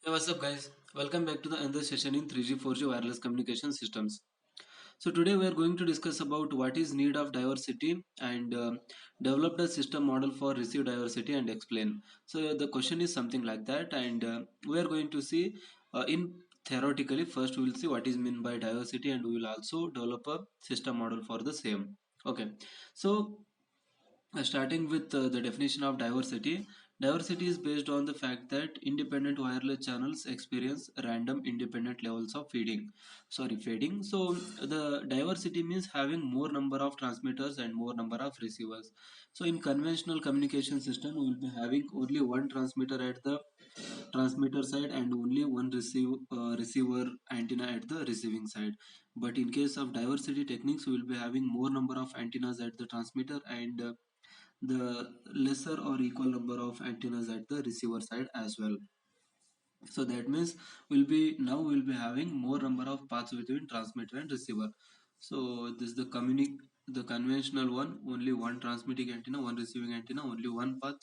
Hey, what's up, guys? Welcome back to the another session in 3G 4G wireless communication systems. So today we are going to discuss about what is need of diversity and develop a system model for receive diversity and explain. So the question is something like that, and we are going to see in theoretically first we will see what is meant by diversity, and we will also develop a system model for the same. Okay, so starting with the definition of diversity. Diversity is based on the fact that independent wireless channels experience random independent levels of fading. So the diversity means having more number of transmitters and more number of receivers. So in conventional communication system, we will be having only one transmitter at the transmitter side and only one receiver antenna at the receiving side. But in case of diversity techniques, we will be having more number of antennas at the transmitter and the lesser or equal number of antennas at the receiver side as well. So that means we'll be having more number of paths between transmitter and receiver. So this is the conventional one, only one transmitting antenna, one receiving antenna, only one path.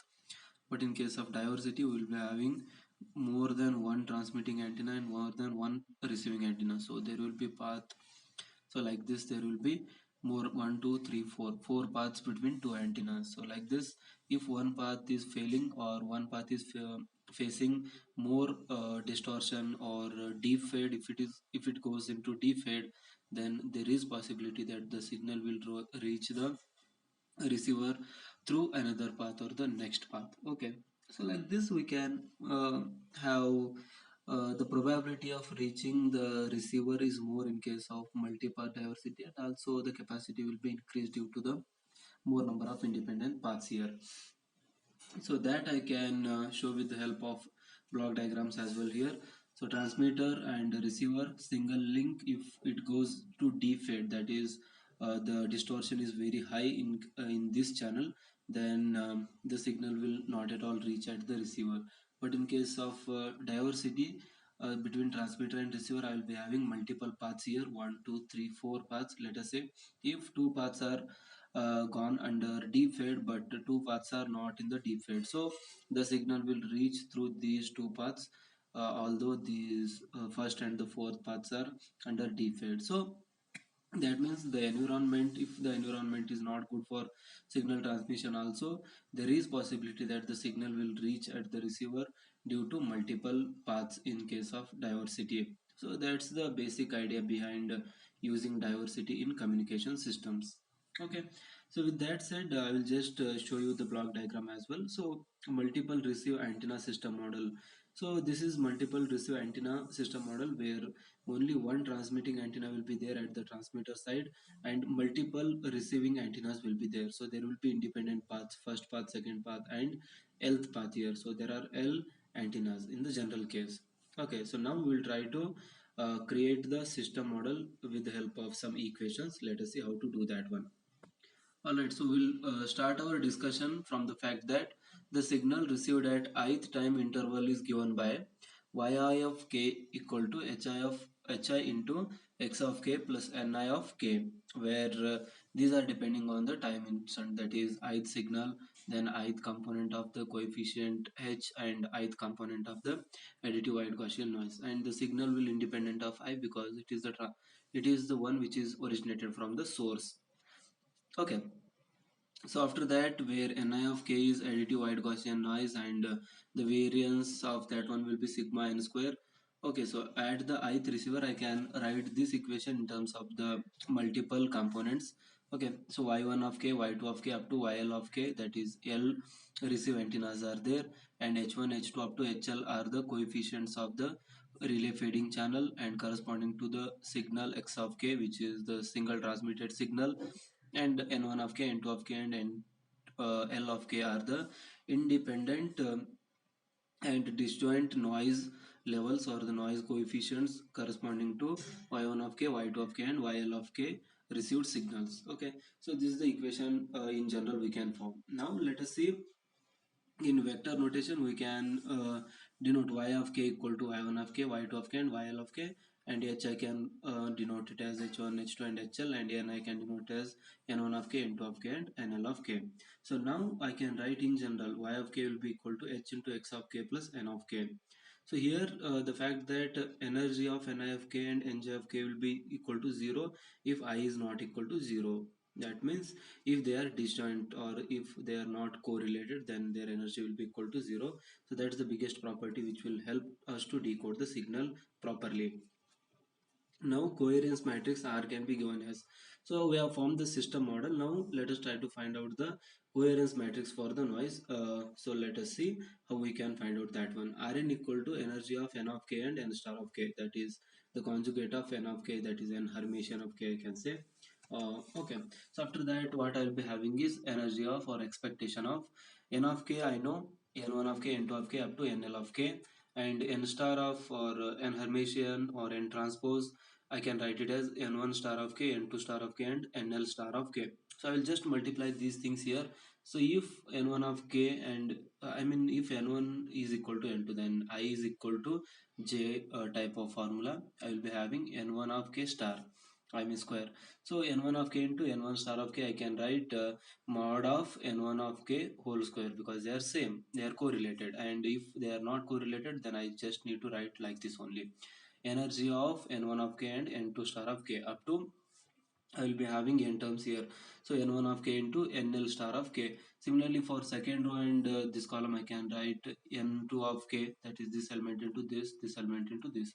But in case of diversity, we will be having more than one transmitting antenna and more than one receiving antenna, so there will be path. So like this there will be more one two three four paths between two antennas. So like this, if one path is failing or one path is facing more distortion or deep fade, if it goes into deep fade, then there is possibility that the signal will reach the receiver through another path or the next path. Okay, so like this we can have the probability of reaching the receiver is more in case of multi-path diversity, and also the capacity will be increased due to the more number of independent paths here. So that I can show with the help of block diagrams as well here. So transmitter and receiver single link, if it goes to deep fade, that is the distortion is very high in this channel, then the signal will not at all reach at the receiver. But in case of diversity between transmitter and receiver, I will be having multiple paths here, one two three four paths. Let us say if two paths are gone under deep fade, but the two paths are not in the deep fade, so the signal will reach through these two paths, although these first and the fourth paths are under deep fade. So that means the environment, if the environment is not good for signal transmission also, there is possibility that the signal will reach at the receiver due to multiple paths in case of diversity. So that's the basic idea behind using diversity in communication systems. Okay, so with that said, I will just show you the block diagram as well. So multiple receive antenna system model. So this is multiple receive antenna system model where only one transmitting antenna will be there at the transmitter side and multiple receiving antennas will be there. So there will be independent paths, first path, second path, and lth path here. So there are L antennas in the general case. Okay, so now we will try to create the system model with the help of some equations. Let us see how to do that one. Alright, so we'll start our discussion from the fact that the signal received at ith time interval is given by yi of k equal to hi into x of k plus ni of k, where these are depending on the time instant, that is ith signal, then ith component of the coefficient h, and ith component of the additive white Gaussian noise, and the signal will independent of I because it is the one which is originated from the source. Okay, so after that, where ni of k is additive white Gaussian noise, and the variance of that one will be sigma n square. Okay, so at the ith receiver, I can write this equation in terms of the multiple components. Okay, so y1 of k, y2 of k up to yl of k, that is L receive antennas are there, and h1, h2 up to hl are the coefficients of the relay fading channel and corresponding to the signal x of k, which is the single transmitted signal, and n1 of k, n2 of k, and L of k are the independent and disjoint noise levels or the noise coefficients corresponding to y1 of k, y2 of k, and yl of k received signals. Okay, so this is the equation in general we can form. Now let us see in vector notation we can denote y of k equal to y1 of k, y2 of k, and yl of k, and h I can denote it as h1, h2, and hl, and n I can denote as n1 of k, n2 of k, and nl of k. So now I can write in general y of k will be equal to h into x of k plus n of k. So here the fact that energy of Ni of k and Nj of k will be equal to 0 if I is not equal to 0. That means if they are disjoint or if they are not correlated, then their energy will be equal to 0. So that's the biggest property which will help us to decode the signal properly. Now coherence matrix R can be given as. So we have formed the system model. Now let us try to find out the coherence matrix for the noise. So let us see how we can find out that one. Rn equal to energy of n of k and n star of k. That is the conjugate of n of k, that is n Hermitian of k, I can say. Okay. So after that, what I will be having is energy of or expectation of n of k. I know n1 of k, n2 of k up to nl of k, and n star of or n Hermitian or n transpose, I can write it as n1 star of k, n2 star of k, and nl star of k. So I will just multiply these things here. So if n1 of k and I mean if n1 is equal to n2, then I is equal to j type of formula. I will be having n1 of k star, I mean square. So n1 of k into n1 star of k, I can write mod of n1 of k whole square, because they are same, they are correlated. And if they are not correlated, then I just need to write like this only. Energy of n1 of k and n2 star of k up to, I will be having n terms here. So n1 of k into nl star of k. Similarly for second row and this column, I can write n2 of k, that is this element into this element into this.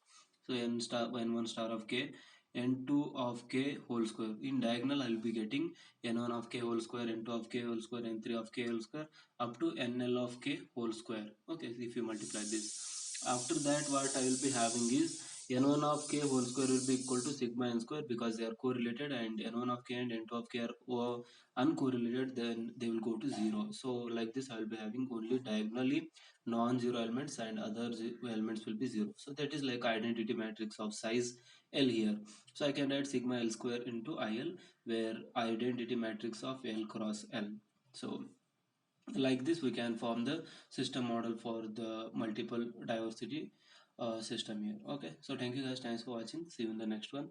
So n1 star of k, n2 of k whole square. In diagonal, I will be getting n1 of k whole square, n2 of k whole square, n3 of k whole square, up to nl of k whole square. Okay, if you multiply this. After that, what I will be having is n1 of k whole square will be equal to sigma n square, because they are correlated, and n1 of k and n2 of k are uncorrelated, then they will go to 0. So like this, I will be having only diagonally non-zero elements and other elements will be 0. So that is like identity matrix of size L here. So I can write sigma L square into IL, where identity matrix of L cross L. So like this we can form the system model for the multiple diversity system here. Okay, so thank you guys, thanks for watching, see you in the next one.